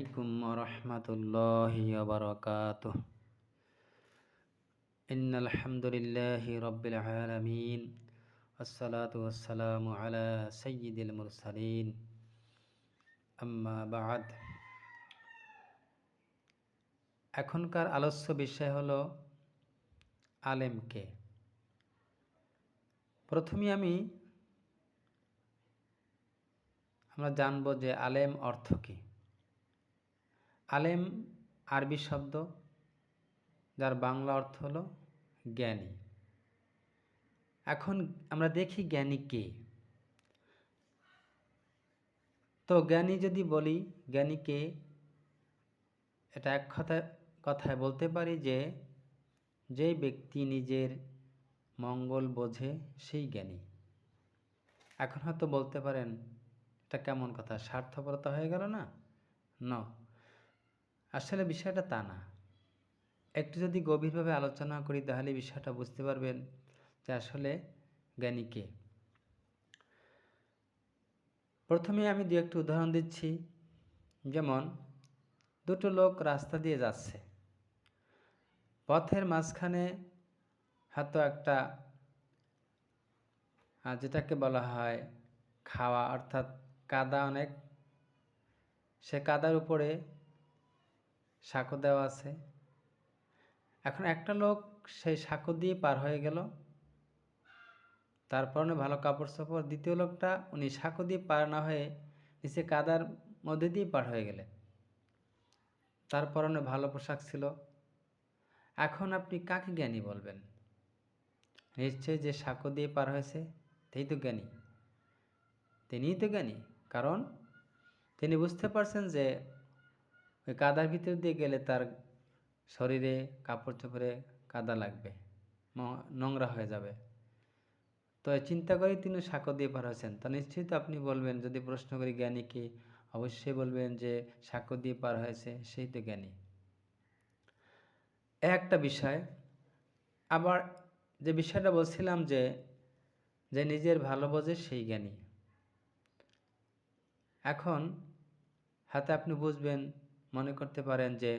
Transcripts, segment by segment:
আলাইকুম ওরহমতুল্লাহি ওয়াবারাকাতুহ। ইন্নাল হামদুলিল্লাহি রাব্বিল আলামিন ওয়াসসালাতু ওয়াসসালামু আলা সাইয়্যিদিল মুরসালিন আম্মা বা'দ। এখনকার আলোচ্য বিষয় হলো আলেমকে। প্রথমে আমরা জানব যে আলেম অর্থ কী। আলেম আরবি শব্দ, যার বাংলা অর্থ হলো জ্ঞানী। এখন আমরা দেখি জ্ঞানী কে। তো জ্ঞানী যদি বলি জ্ঞানী কে, এটা এক কথায় বলতে পারি যে যেই ব্যক্তি নিজের মঙ্গল বোঝে সেই জ্ঞানী। এখন হয়তো বলতে পারেন এটা কেমন কথা, স্বার্থপরতা হয়ে গেল না? আসলে বিষয়টা তা না। একটু যদি গভীরভাবে আলোচনা করি তাহলে বিষয়টা বুঝতে পারবেন যে আসলে জ্ঞানী কে। প্রথমে আমি দু একটি উদাহরণ দিচ্ছি। যেমন দুটো লোক রাস্তা দিয়ে যাচ্ছে, পথের মাঝখানে হয়তো একটা যেটাকে বলা হয় খাওয়া, অর্থাৎ কাদা অনেক, সে কাদার উপরে সাঁকো দেওয়া আছে। এখন একটা লোক সেই সাঁকো দিয়ে পার হয়ে গেল, তার পরনে ভালো কাপড় চোপড়। দ্বিতীয় লোকটা উনি সাঁকো দিয়ে পার না হয়ে নিচে কাদার মধ্যে দিয়ে পার হয়ে গেলেন, তার পরনে ভালো পোশাক ছিল। এখন আপনি কাকে জ্ঞানী বলবেন? নিশ্চয়ই যে সাঁকো দিয়ে পার হয়েছে সেই তো জ্ঞানী, তিনিই তো জ্ঞানী। কারণ তিনি বুঝতে পারছেন যে ওই কাদার ভিতর দিয়ে গেলে তার শরীরে কাপড় চোপড়ে কাদা লাগবে, নোংরা হয়ে যাবে। তো চিন্তা করেই তিনি সাঁকো দিয়ে পার হয়েছেন। তা নিশ্চয়ই তো আপনি বলবেন, যদি প্রশ্ন করি জ্ঞানীকে, অবশ্যই বলবেন যে সাঁকো দিয়ে পার হয়েছে সেই তো জ্ঞানী। একটা বিষয়। আবার যে বিষয়টা বলছিলাম যে যে নিজের ভালো বোঝে সেই জ্ঞানী। এখন হাতে আপনি বুঝবেন, মনে করতে পারেন যে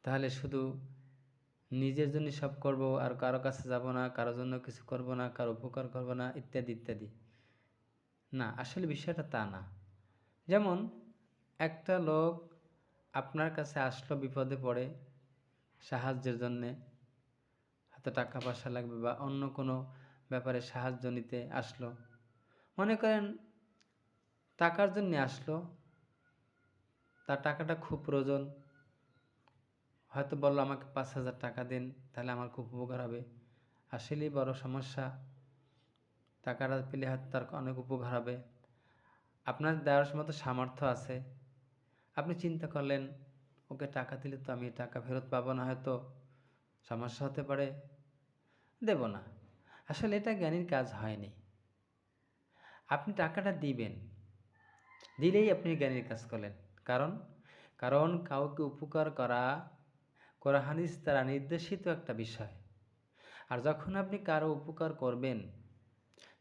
তাহলে শুধু নিজের জন্য সব করব, আর কারো কাছে যাব না, কারোর জন্য কিছু করব না, কারো উপকার করব না, ইত্যাদি ইত্যাদি। না, আসলে বিষয়টা তা না। যেমন একটা লোক আপনার কাছে আসলো বিপদে পড়ে সাহায্যের জন্যে, হয়তো টাকা পয়সা লাগবে বা অন্য কোনো ব্যাপারে সাহায্য নিতে আসলো। মনে করেন টাকার জন্য আসলো, তার টাকাটা খুব প্রয়োজন, হয়তো বললো আমাকে 5,000 টাকা দিন, তাহলে আমার খুব উপকার হবে। আসলেই বড় সমস্যা, টাকাটা পেলে হয়তো তার অনেক উপকার হবে। আপনার দেওয়ার মতো সামর্থ্য আছে, আপনি চিন্তা করলেন ওকে টাকা দিলে তো আমি টাকা ফেরত পাবো না, হয়তো সমস্যা হতে পারে, দেব না। আসলে এটা জ্ঞানীর কাজ হয়নি। আপনি টাকাটা দিবেন, দিলেই আপনি জ্ঞানীর কাজ করলেন। কারণ কাউকে উপকার করা কোরআন হাদিস দ্বারা নির্দেশিত একটা বিষয়। আর যখন আপনি কারো উপকার করবেন,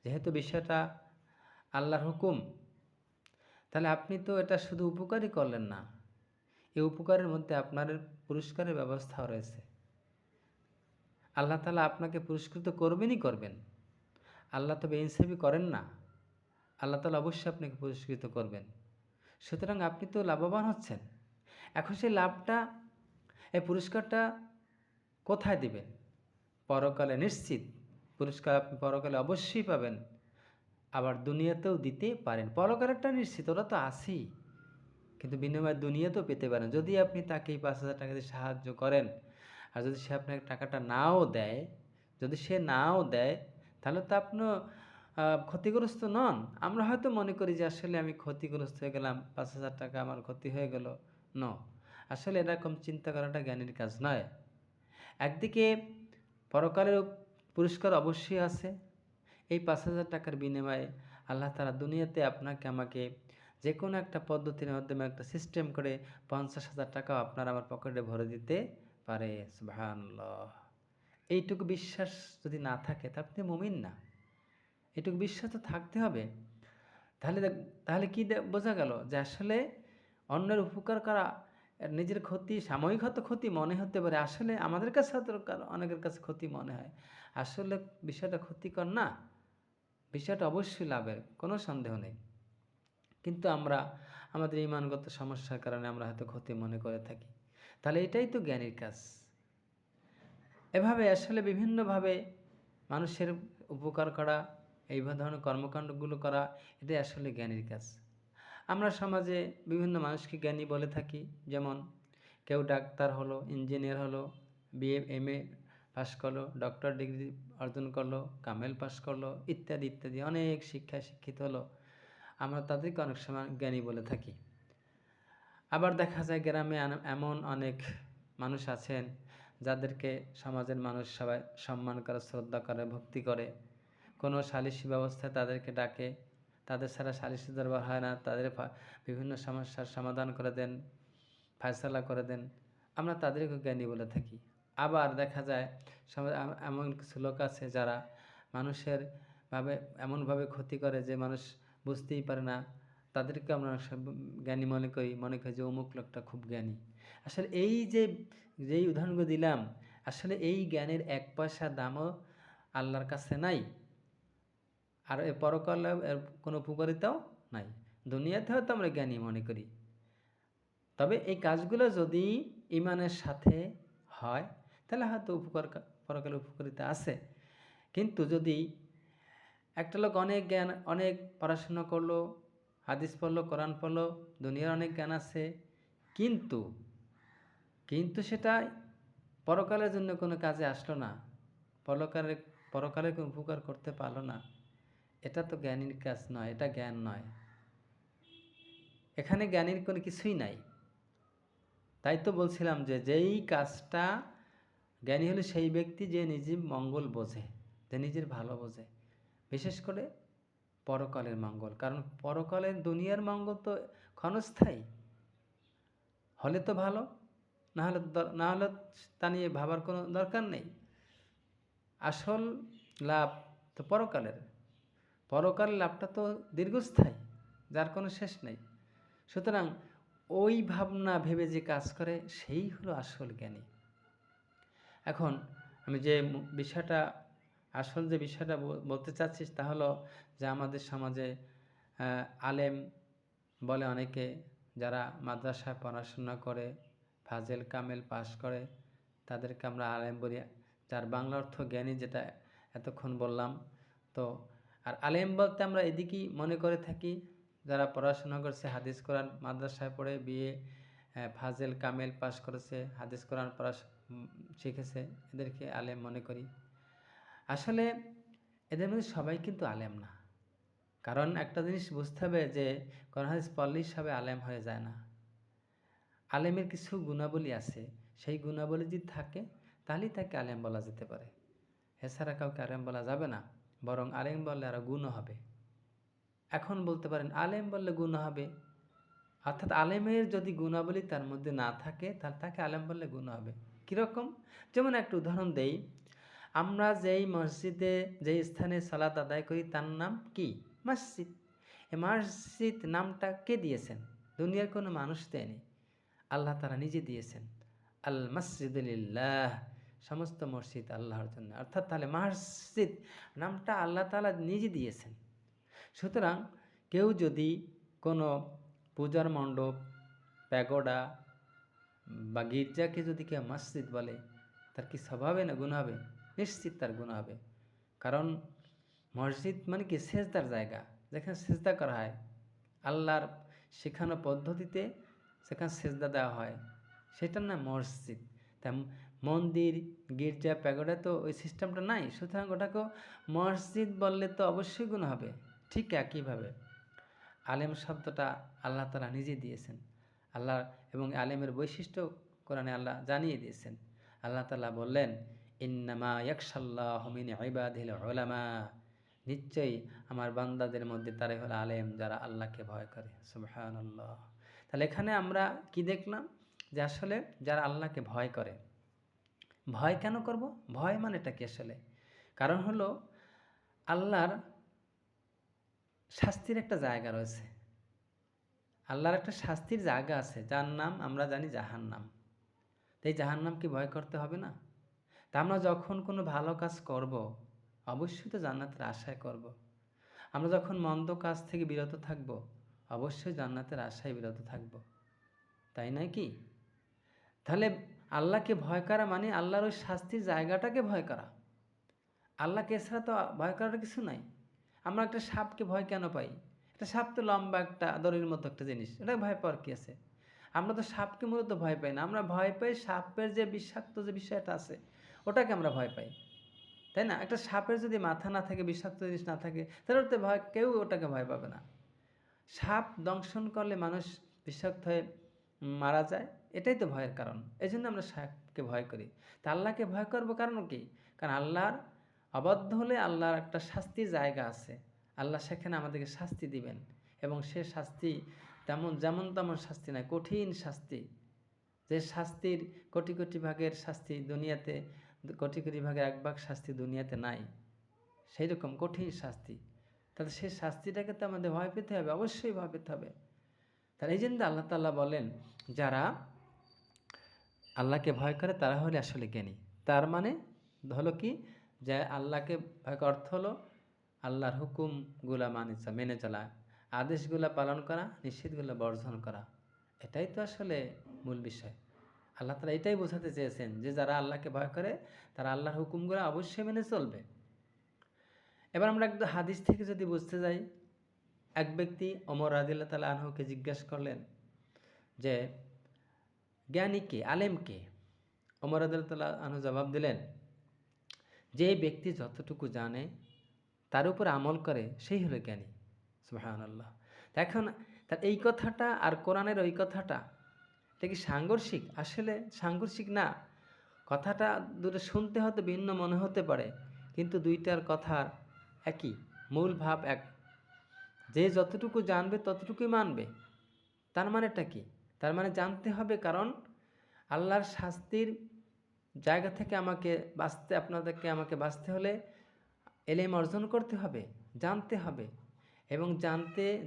যেহেতু বিষয়টা আল্লাহর হুকুম, তাহলে আপনি তো এটা শুধু উপকারই করলেন না, এই উপকারের মধ্যে আপনার পুরস্কারের ব্যবস্থাও রয়েছে। আল্লাহ তাআলা আপনাকে পুরস্কৃত করবেনই করবেন। আল্লাহ তো বেইনসাফি করেন না, আল্লাহ তাআলা অবশ্যই আপনাকে পুরস্কৃত করবেন। সুতরাং আপনি তো লাভবান হচ্ছেন। এখন সেই লাভটা, এই পুরস্কারটা কোথায় দিবেন? পরকালে নিশ্চিত পুরস্কার আপনি পরকালে অবশ্যই পাবেন, আবার দুনিয়াতেও দিতে পারেন। পরকালেরটা নিশ্চিত, ওরা তো আছেই, কিন্তু বিনিময়ে দুনিয়াতেও পেতে পারেন যদি আপনি তাকে এই 5,000 টাকা দিয়ে সাহায্য করেন। আর যদি সে আপনাকে টাকাটা নাও দেয়, তাহলে তো আপনিও ক্ষতিগ্রস্ত নন। আমরা হয়তো মনে করি যে আসলে আমি ক্ষতিগ্রস্ত হয়ে গেলাম, 5,000 টাকা আমার ক্ষতি হয়ে গেল। আসলে এরকম চিন্তা করাটা জ্ঞানীর কাজ নয়। একদিকে পরকালের পুরস্কার অবশ্যই আছে। এই 5,000 টাকার বিনিময়ে আল্লাহ তাআলা দুনিয়াতে আপনাকে আমাকে যে কোনো একটা পদ্ধতির মাধ্যমে একটা সিস্টেম করে 50,000 টাকাও আপনার আমার পকেটে ভরে দিতে পারে। সুবহানাল্লাহ। এইটুকু বিশ্বাস যদি না থাকে তা আপনি মুমিন না। এটুকু বিশ্বাস তো থাকতে হবে। তাহলে কি বোঝা গেল যে আসলে অন্যের উপকার করা নিজের ক্ষতি, সাময়িক হয়তো ক্ষতি মনে হতে পারে, আসলে আমাদের কাছে হয়তো অনেকের কাছে ক্ষতি মনে হয়, আসলে বিষয়টা ক্ষতিকর না, বিষয়টা অবশ্যই লাভের, কোনো সন্দেহ নেই। কিন্তু আমরা আমাদের ইমানগত সমস্যার কারণে আমরা হয়তো ক্ষতি মনে করে থাকি। তাহলে এটাই তো জ্ঞানীর কাজ। এভাবে আসলে বিভিন্নভাবে মানুষের উপকার করা, এই ধরনের কর্মকাণ্ডগুলো করা, এটাই আসলে জ্ঞানীর কাজ। আমরা সমাজে বিভিন্ন মানুষকে জ্ঞানী বলে থাকি, যেমন কেউ ডাক্তার হলো, ইঞ্জিনিয়ার হলো, বিএ এমএ পাস করলো, ডক্টর ডিগ্রি অর্জন করলো, কামেল পাস করলো, ইত্যাদি ইত্যাদি, অনেক শিক্ষিত হলো, আমরা তাদেরকে অনেক সময় জ্ঞানী বলে থাকি। আবার দেখা যায় গ্রামে এমন অনেক মানুষ আছেন যাদেরকে সমাজের মানুষ সবাই সম্মান করে, শ্রদ্ধা করে, ভক্তি করে, কোনো সালিশি ব্যবস্থায় তাদেরকে ডাকে, তাদের ছাড়া সালিশি দরবার হয় না, তাদের বিভিন্ন সমস্যার সমাধান করে দেন, ফয়সালা করে দেন, আমরা তাদেরকে জ্ঞানী বলে থাকি। আবার দেখা যায় এমন কিছু লোক আছে যারা মানুষের এমনভাবে ক্ষতি করে যে মানুষ বুঝতেই পারে না, তাদেরকে আমরা জ্ঞানী মনে করি যে অমুক লোকটা খুব জ্ঞানী। আসলে এই যেই উদাহরণগুলো দিলাম, আসলে এই জ্ঞানের এক পয়সা দামও আল্লাহর কাছে নাই, আর এ পরকালে এর কোনো উপকারিতাও নাই। দুনিয়াতে হয়তো আমরা জ্ঞানী মনে করি, তবে এই কাজগুলো যদি ইমানের সাথে হয় তাহলে হয়তো পরকালে উপকারিতা আছে। কিন্তু যদি একটা লোক অনেক জ্ঞান, অনেক পড়াশোনা করলো, হাদিস পড়লো, কোরআন পড়লো, দুনিয়ার অনেক জ্ঞান আছে, কিন্তু সেটা পরকালের জন্য কোনো কাজে আসলো না, পরকালে কোনো উপকার করতে পারলো না, এটা তো জ্ঞানীর কাজ নয়, এটা জ্ঞান নয়, এখানে জ্ঞানীর কোনো কিছুই নাই। তাই তো বলছিলাম যে যেই কাজটা জ্ঞানী হলো সেই ব্যক্তি যে নিজের মঙ্গল বোঝে, যে নিজের ভালো বোঝে, বিশেষ করে পরকালের মঙ্গল। কারণ পরকালের দুনিয়ার মঙ্গল তো ক্ষণস্থায়ী, হলে তো ভালো, না হলে তা নিয়ে ভাবার কোনো দরকার নেই। আসল লাভ তো পরকালের লাভটা তো দীর্ঘস্থায়ী, যার কোনো শেষ নেই। সুতরাং ওই ভাবনা ভেবে যে কাজ করে সেই হলো আসল জ্ঞানী। এখন আমি যে বিষয়টা বলতে চাচ্ছি তা হলো যে আমাদের সমাজে আলেম বলে অনেকে, যারা মাদ্রাসায় পড়াশোনা করে ফাজেল কামেল পাশ করে তাদেরকে আমরা আলেম বলি, যার বাংলা অর্থ জ্ঞানী, যেটা এতক্ষণ বললাম। তো আর আলেম বলতে আমরা এদিকেই মনে করে থাকি যারা পড়াশোনা করছে, হাদিস কোরআন মাদ্রাসায় পড়ে বিএ ফাজেল কামেল পাশ করেছে, হাদিস কোরআন শিখেছে, এদেরকে আলেম মনে করি। আসলে এদের মধ্যে সবাই কিন্তু আলেম না। কারণ একটা জিনিস বুঝতে হবে যে কোরআন হাদিস পড়লেই সবাই আলেম হয়ে যায় না। আলেমের কিছু গুণাবলী আছে, সেই গুণাবলী যদি থাকে তাহলেই তাকে আলেম বলা যেতে পারে, এছাড়া কাউকে আলেম বলা যাবে না। বরং আলেম বললে আরও গুণ হবে। এখন বলতে পারেন আলেম বললে গুণ হবে, অর্থাৎ আলেমের যদি গুণাবলী তার মধ্যে না থাকে তাহলে তাকে আলেম বললে গুণ হবে। কীরকম? যেমন একটা উদাহরণ দেই, আমরা যেই মসজিদে যেই স্থানে সালাত আদায় করি তার নাম কি? মসজিদ। এই মসজিদ নামটা কে দিয়েছেন? দুনিয়ার কোনো মানুষ দেয়নি, আল্লাহ তাআলা নিজে দিয়েছেন। আল মসজিদুলিল্লাহ, সমস্ত মসজিদ আল্লাহর জন্য। অর্থাৎ তাহলে মসজিদ নামটা আল্লাহ তাআলা নিজে দিয়েছেন। সুতরাং কেউ যদি কোনো পূজার মণ্ডপ, প্যাগোডা বা গির্জাকে যদি কেউ মসজিদ বলে, তার কি স্বভাব হবে না গুণ হবে? নিশ্চিত তার গুণ হবে। কারণ মসজিদ মানে কি? সেজদার জায়গা, যেখানে সেজদা করা হয়, আল্লাহর শেখানো পদ্ধতিতে সেখানে সেজদা দেওয়া হয়, সেটার নাম মসজিদ। তাই মন্দির, গির্জা, প্যাগোডা তো ওই সিস্টেমটা নাই, সুতরাং ওটাকেও মসজিদ বললে তো অবশ্যই গুণ হবে। ঠিক একইভাবে আলেম শব্দটা আল্লাহ তাআলা নিজে দিয়েছেন। আল্লাহ এবং আলেমের বৈশিষ্ট্য কোরআনে আল্লাহ জানিয়ে দিয়েছেন। আল্লাহ তাআলা বললেন, ইন্নামা ইয়াখশাল্লাহু মিন ইবাদিহিল উলামা, নিশ্চয়ই আমার বান্দাদের মধ্যে তারাই হলো আলেম, যারা আল্লাহকে ভয় করে। সুবহানাল্লাহ। তাহলে এখানে আমরা কি দেখলাম? যে আসলে যারা আল্লাহকে ভয় করে। ভয় কেন করব? ভয় মানেটা কি আসলে? কারণ হলো আল্লাহর শাস্তির একটা জায়গা রয়েছে, আল্লাহর একটা শাস্তির জায়গা আছে, যার নাম আমরা জানি জাহান্নাম। তো এই জাহান্নামকে ভয় করতে হবে না? তা আমরা যখন কোনো ভালো কাজ করব, অবশ্যই তো জান্নাতের আশায় করব। আমরা যখন মন্দ কাজ থেকে বিরত থাকব, অবশ্যই জান্নাতের আশায় বিরত থাকব, তাই নয় কি? তাহলে আল্লাহকে ভয় করা মানে আল্লাহর ওই শাস্তির জায়গাটাকে ভয় করা। আল্লাহকে এছাড়া তো ভয় করার কিছু নাই। আমরা একটা সাপকে ভয় কেন পাই? একটা সাপ তো লম্বা একটা দড়ির মতো একটা জিনিস, এটা ভয় পাওয়ার কি আছে? আমরা তো সাপকে মূলত ভয় পাই না, আমরা ভয় পাই সাপের যে বিষাক্ত যে বিষয়টা আছে, ওটাকে আমরা ভয় পাই, তাই না? একটা সাপের যদি মাথা না থাকে, বিষাক্ত জিনিস না থাকে, তাহলে ওটাতে ভয়, কেউ ওটাকে ভয় পাবে না। সাপ দংশন করলে মানুষ বিষাক্ত হয়ে মারা যায়, এটাই তো ভয়ের কারণ। এই জন্য আমরা সাপকে ভয় করি। তা আল্লাহকে ভয় করবো কারণ কি? কারণ আল্লাহর অবাধ্য হলে আল্লাহর একটা শাস্তির জায়গা আছে, আল্লাহ সেখানে আমাদেরকে শাস্তি দিবেন, এবং সে শাস্তি যেমন তেমন শাস্তি নয়, কঠিন শাস্তি। যে শাস্তির কোটি কোটি ভাগের শাস্তি দুনিয়াতে, কোটি কোটি ভাগের 1 ভাগ শাস্তি দুনিয়াতে নাই, সেই রকম কঠিন শাস্তি। তাহলে সেই শাস্তিটাকে তো আমাদের ভয় পেতে হবে, অবশ্যই ভয় পেতে হবে। তাহলে এই জন্য আল্লাহ তাআলা বলেন, যারা আল্লাহকে ভয় করে তারা হলে আসলে জ্ঞানী। তার মানে হলো কি, যে আল্লাহকে ভয় করার অর্থ হলো আল্লাহর হুকুমগুলা মেনে চলা, আদেশগুলা পালন করা, নিষেধগুলা বর্জন করা। এটাই তো আসলে মূল বিষয়। আল্লাহ তাআলা এটাই বোঝাতে চেয়েছেন যে যারা আল্লাহকে ভয় করে তারা আল্লাহর হুকুমগুলো অবশ্যই মেনে চলবে। এবার আমরা একটা হাদিস থেকে যদি বুঝতে যাই, এক ব্যক্তি ওমর রাদিয়াল্লাহু তাআলা আনহুকে জিজ্ঞাসা করলেন যে জ্ঞানী কে, আলেম কে? ওমর রাদিয়াল্লাহু তাআলা আনহু জবাব দিলেন, যে ব্যক্তি যতটুকু জানে তার উপর আমল করে সেই হলো জ্ঞানী। সুবহানাল্লাহ। এখন তার এই কথাটা আর কোরআনের ওই কথাটা, এটা কি সাংঘর্ষিক? আসলে সাংঘর্ষিক না। কথাটা দুটো শুনতে হয়তো ভিন্ন মনে হতে পারে, কিন্তু দুইটার কথার একই, মূল ভাব এক। যে যতটুকু জানবে ততটুকুই মানবে। তার মানেটা কি? তার মানে জানতে হবে, কারণ আল্লাহর শাস্তির জায়গা থেকে আমাকে বাঁচতে হলে এলেম অর্জন করতে হবে, জানতে হবে, এবং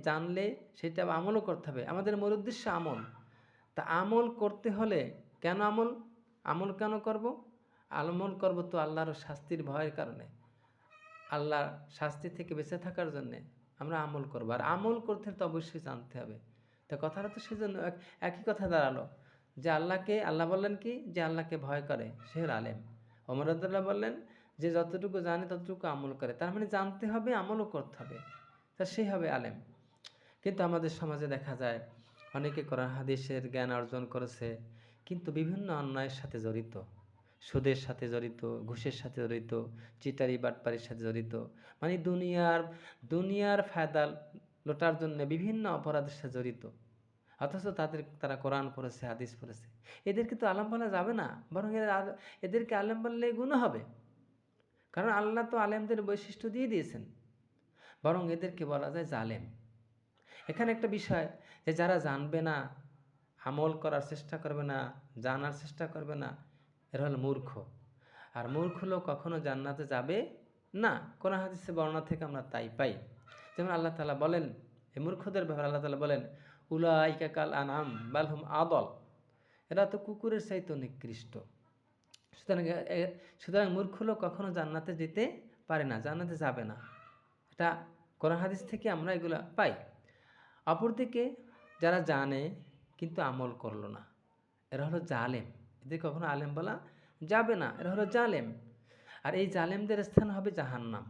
জানলে সেটা আমলও করতে হবে। আমাদের মূল উদ্দেশ্য আমল। তা আমল করতে হলে কেন আমল কেন করব? আমল করব তো আল্লাহর শাস্তির ভয়ের কারণে, আল্লাহর শাস্তি থেকে বেঁচে থাকার জন্যে আমরা আমল করব। আর আমল করতে তো অবশ্যই জানতে হবে। তো কথাটা তো সেজন্য একই কথা দাঁড়ালো, যে আল্লাহ বললেন কি, যে আল্লাহকে ভয় করে সে হল আলেম। ওমর রাদিয়াল্লাহু বললেন যে যতটুকু জানে ততটুকু আমল করে, তার মানে জানতে হবে, আমলও করতে হবে, তা সে হবে আলেম। কিন্তু আমাদের সমাজে দেখা যায় অনেকে কোরআন হাদিসের জ্ঞান অর্জন করেছে, কিন্তু বিভিন্ন অন্যায়ের সাথে জড়িত, সুদের সাথে জড়িত, ঘুষের সাথে জড়িত, চিটারি বাটপারির সাথে জড়িত, মানে দুনিয়ার ফায়দা লোটার জন্য বিভিন্ন অপরাধের সাথে জড়িত। অথচ তারা কোরআন পড়েছে, হাদিস পড়েছে। এদেরকে তো আলেম বলা যাবে না, বরং এদেরকে আলেম বললে গুনাহ হবে। কারণ আল্লাহ তো আলেমদের বৈশিষ্ট্য দিয়ে দিয়েছেন, বরং এদেরকে বলা যায় জালেম। এখানে একটা বিষয়, যে যারা জানবে না, আমল করার চেষ্টা করবে না, জানার চেষ্টা করবে না, এরা হলো মূর্খ। আর মূর্খ লোক কখনো জান্নাতে যাবে না। কোরআন হাদিসের বর্ণনা থেকে আমরা তাই পাই। যেমন আল্লাহ তাআলা বলেন, এই মূর্খদের ব্যাপারে আল্লাহ তাআলা বলেন, উলাইকা কাল আনআম বাল হুম আদল, এরা তো কুকুরের চাইতে নিকৃষ্ট। সুতরাং মূর্খ লোক কখনো জান্নাতে যেতে পারে না, জান্নাতে যাবে না। এটা কোরআন হাদিস থেকে আমরা এগুলা পাই। অপরদিকে যারা জানে কিন্তু আমল করলো না, এরা হলো জালেম। এদের কখনো আলেম বলা যাবে না, এরা হলো জালেম। আর এই জালেমদের স্থান হবে জাহান্নাম।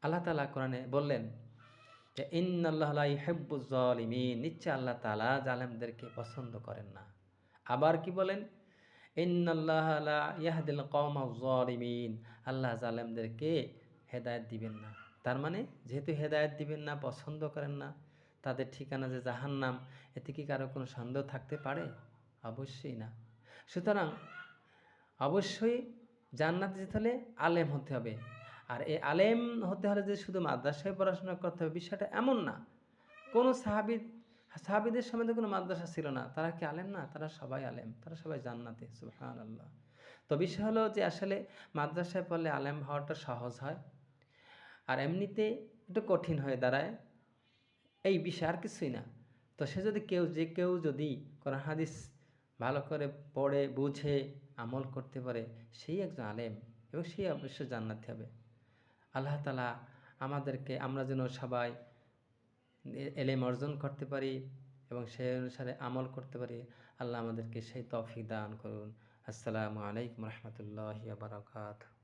আল্লাহ তাআলা কোরআনে বললেন যে ইন্নাল্লাহা লা ইউহিব্বুজ জালিমিন, নিশ্চয় আল্লাহ তাআলা জালেমদেরকে পছন্দ করেন না। আবার কি বলেন? ইন্নাল্লাহা লা ইয়াহদিল কওমাজ জালিমিন, আল্লাহ জালেমদেরকে হেদায়েত দিবেন না। তার মানে যেহেতু হেদায়েত দিবেন না, পছন্দ করেন না, তাদের ঠিকানা যে জাহান্নাম, এতে কি কারো কোনো সন্দেহ থাকতে পারে? অবশ্যই না। সুতরাং অবশ্যই জান্নাতে যেতে হলে আলেম হতে হবে। আর এই আলেম হতে হলে যে শুধু মাদ্রাসায় পড়াশোনা করতে হবে, বিষয়টা এমন না। কোনো সাহাবীদের সময় তো কোনো মাদ্রাসা ছিল না, তারা কি আলেম না? তারা সবাই আলেম, তারা সবাই জান্নাতে। সুবহানাল্লাহ। তো বিষয় হলো যে আসলে মাদ্রাসায় পড়লে আলেম হওয়াটা সহজ হয়, আর এমনিতে একটু কঠিন হয়ে দাঁড়ায়, এই বিষয় আর কিছুই না। তো সে যদি যে কেউ যদি কোরআন হাদিস ভালো করে পড়ে বুঝে আমল করতে পারে, সেই একজন আলেম এবং সেই অবশ্যই জান্নাতি হবে। আল্লাহ তাআলা আমাদেরকে, আমরা যেন সবাই এলেম অর্জন করতে পারি এবং সেই অনুসারে আমল করতে পারি। আল্লাহ আমাদেরকে সেই তৌফিক দান করুন। আসসালামু আলাইকুম রহমতুল্লাহি ওয়া বারাকাতুহু।